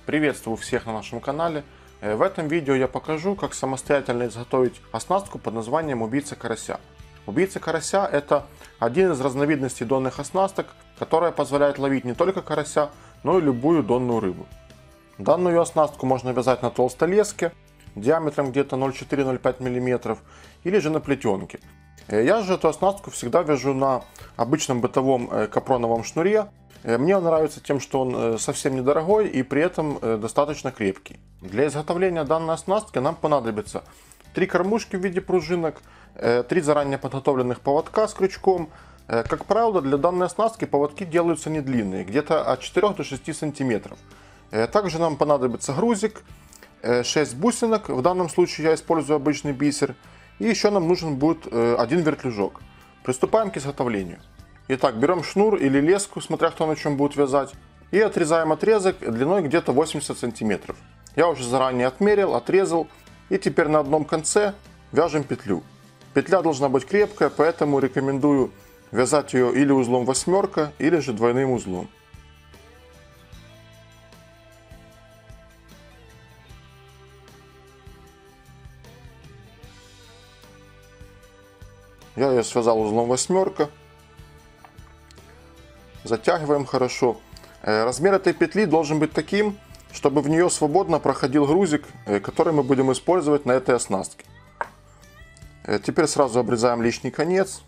Приветствую всех на нашем канале. В этом видео я покажу, как самостоятельно изготовить оснастку под названием убийца карася. Убийца карася – это один из разновидностей донных оснасток, которая позволяет ловить не только карася, но и любую донную рыбу. Данную оснастку можно вязать на толстой леске диаметром где-то 0,4-0,5 мм или же на плетенке. Я же эту оснастку всегда вяжу на обычном бытовом капроновом шнуре. Мне он нравится тем, что он совсем недорогой и при этом достаточно крепкий. Для изготовления данной оснастки нам понадобится 3 кормушки в виде пружинок, 3 заранее подготовленных поводка с крючком. Как правило, для данной оснастки поводки делаются не длинные, где-то от 4 до 6 см. Также нам понадобится грузик, 6 бусинок, в данном случае я использую обычный бисер, и еще нам нужен будет один вертлюжок. Приступаем к изготовлению. Итак, берем шнур или леску, смотря кто на чем будет вязать, и отрезаем отрезок длиной где-то 80 см. Я уже заранее отмерил, отрезал, и теперь на одном конце вяжем петлю. Петля должна быть крепкая, поэтому рекомендую вязать ее или узлом восьмерка, или же двойным узлом. Я ее связал узлом восьмерка. Затягиваем хорошо. Размер этой петли должен быть таким, чтобы в нее свободно проходил грузик, который мы будем использовать на этой оснастке. Теперь сразу обрезаем лишний конец.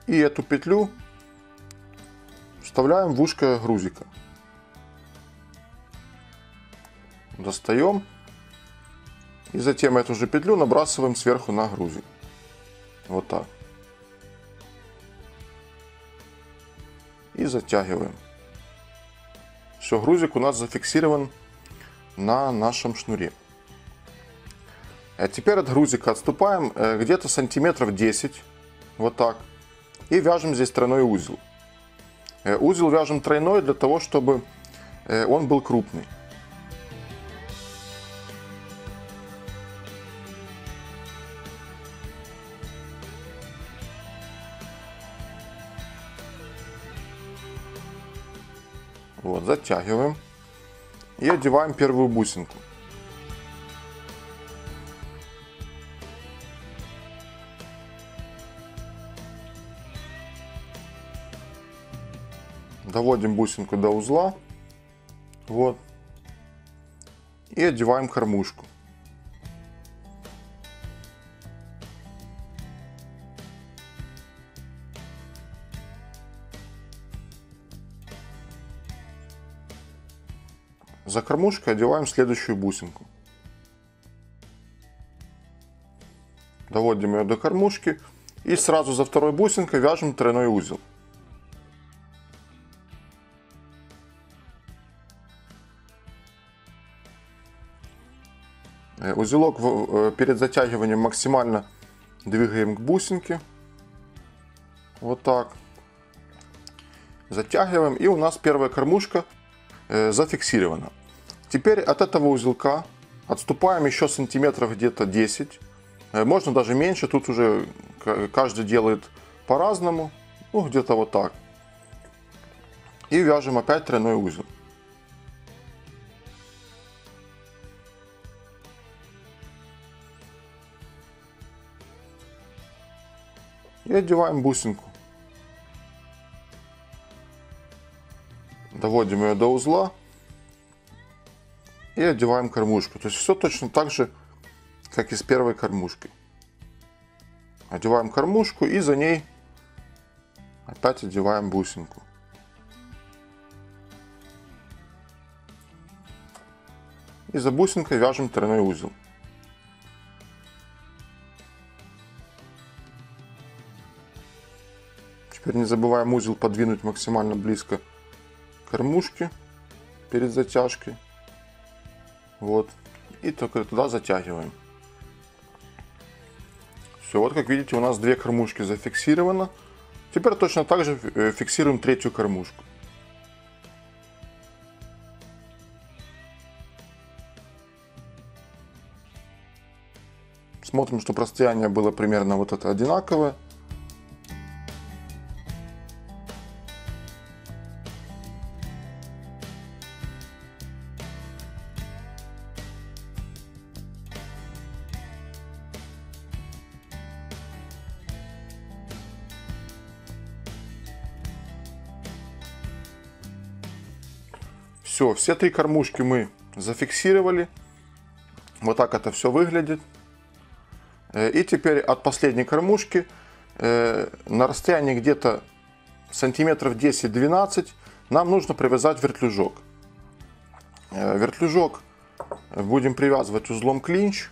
И эту петлю вставляем в ушко грузика. Достаем. И затем эту же петлю набрасываем сверху на грузик. Вот так. И затягиваем. Все, грузик у нас зафиксирован на нашем шнуре. А теперь от грузика отступаем где-то сантиметров 10. Вот так. И вяжем здесь тройной узел. Узел вяжем тройной для того, чтобы он был крупный. Вот, затягиваем и одеваем первую бусинку. Доводим бусинку до узла. Вот. И одеваем кормушку. За кормушкой одеваем следующую бусинку. Доводим ее до кормушки и сразу за второй бусинкой вяжем тройной узел. Узелок перед затягиванием максимально двигаем к бусинке. Вот так. Затягиваем, и у нас первая кормушка зафиксирована. Теперь от этого узелка отступаем еще сантиметров где-то 10. Можно даже меньше, тут уже каждый делает по-разному. Ну, где-то вот так. И вяжем опять тройной узел. И одеваем бусинку. Доводим ее до узла. И одеваем кормушку. То есть все точно так же, как и с первой кормушкой. Одеваем кормушку и за ней опять одеваем бусинку. И за бусинкой вяжем тройной узел. Теперь не забываем узел подвинуть максимально близко к кормушке перед затяжкой. Вот. И только туда затягиваем. Все, вот как видите, у нас 2 кормушки зафиксировано. Теперь точно так же фиксируем третью кормушку. Смотрим, чтобы расстояние было примерно вот это одинаковое. Все 3 кормушки мы зафиксировали. Вот так это все выглядит. И теперь от последней кормушки на расстоянии где-то сантиметров 10-12 нам нужно привязать вертлюжок. Вертлюжок будем привязывать узлом клинч.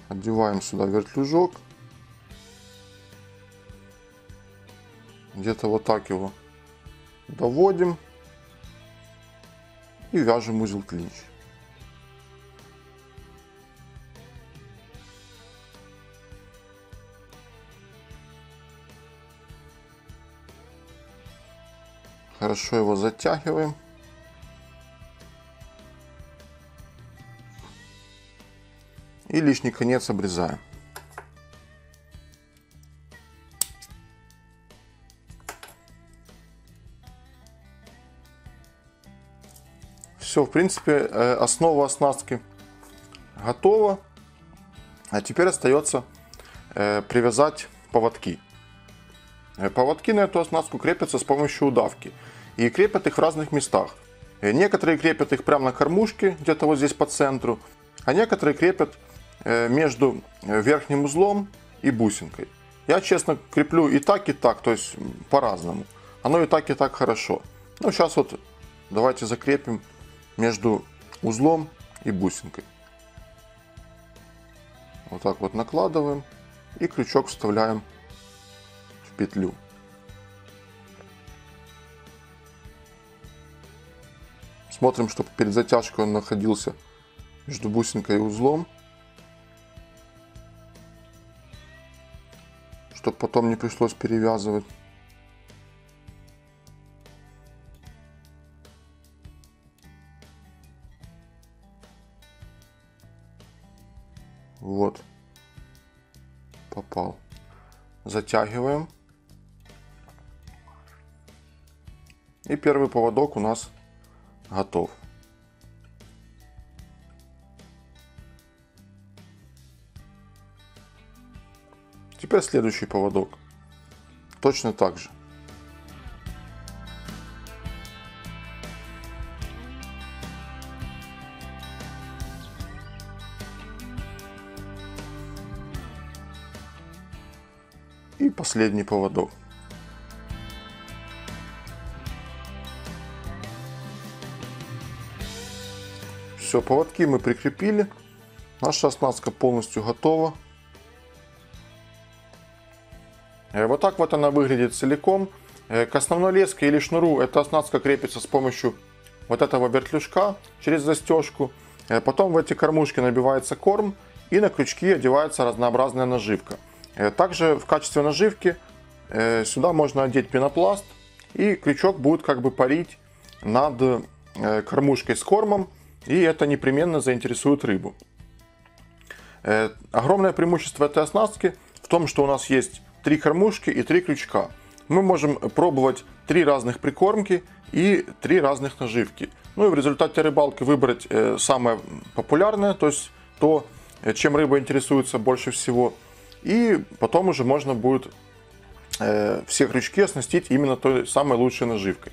Одеваем сюда вертлюжок. Где-то вот так его доводим. И вяжем узел клинч. Хорошо его затягиваем. И лишний конец обрезаем. Все, в принципе, основа оснастки готова. А теперь остается привязать поводки. Поводки на эту оснастку крепятся с помощью удавки. И крепят их в разных местах. Некоторые крепят их прямо на кормушке, где-то вот здесь по центру. А некоторые крепят между верхним узлом и бусинкой. Я, честно, креплю и так, то есть по-разному. Оно и так хорошо. Ну, сейчас вот давайте закрепим между узлом и бусинкой. Вот так вот накладываем и крючок вставляем в петлю. Смотрим, чтобы перед затяжкой он находился между бусинкой и узлом, чтобы потом не пришлось перевязывать. Вот, попал. Затягиваем. И первый поводок у нас готов. Теперь следующий поводок. Точно так же. И последний поводок. Все, поводки мы прикрепили. Наша оснастка полностью готова. Вот так вот она выглядит целиком. К основной леске или шнуру эта оснастка крепится с помощью вот этого вертлюжка через застежку. Потом в эти кормушки набивается корм и на крючки одевается разнообразная наживка. Также в качестве наживки сюда можно одеть пенопласт, и крючок будет как бы парить над кормушкой с кормом, и это непременно заинтересует рыбу. Огромное преимущество этой оснастки в том, что у нас есть 3 кормушки и 3 крючка. Мы можем пробовать 3 разных прикормки и 3 разных наживки. Ну и в результате рыбалки выбрать самое популярное, то есть то, чем рыба интересуется больше всего. И потом уже можно будет все крючки оснастить именно той самой лучшей наживкой.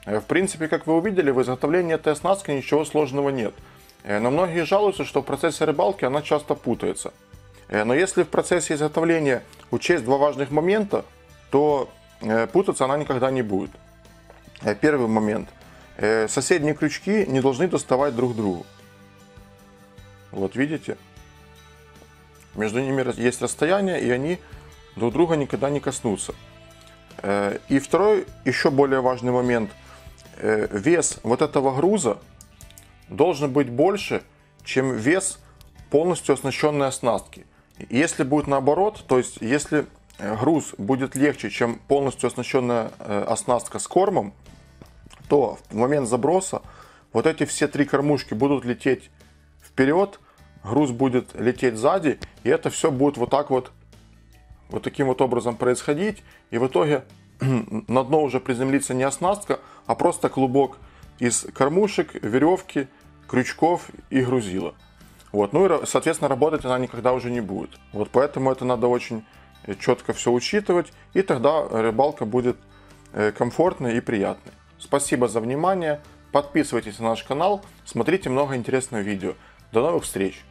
В принципе, как вы увидели, в изготовлении этой оснастки ничего сложного нет. Но многие жалуются, что в процессе рыбалки она часто путается. Но если в процессе изготовления учесть 2 важных момента, то путаться она никогда не будет. Первый момент. Соседние крючки не должны доставать друг другу. Вот видите? Между ними есть расстояние, и они друг друга никогда не коснутся. И второй, еще более важный момент. Вес вот этого груза должен быть больше, чем вес полностью оснащенной оснастки. Если будет наоборот, то есть если груз будет легче, чем полностью оснащенная оснастка с кормом, то в момент заброса вот эти все 3 кормушки будут лететь вперед, груз будет лететь сзади, и это все будет вот так вот таким вот образом происходить, и в итоге на дно уже приземлится не оснастка, а просто клубок из кормушек, веревки, крючков и грузила. Вот. Ну и, соответственно, работать она никогда уже не будет. Вот поэтому это надо очень четко все учитывать, и тогда рыбалка будет комфортной и приятной. Спасибо за внимание. Подписывайтесь на наш канал, смотрите много интересных видео. До новых встреч!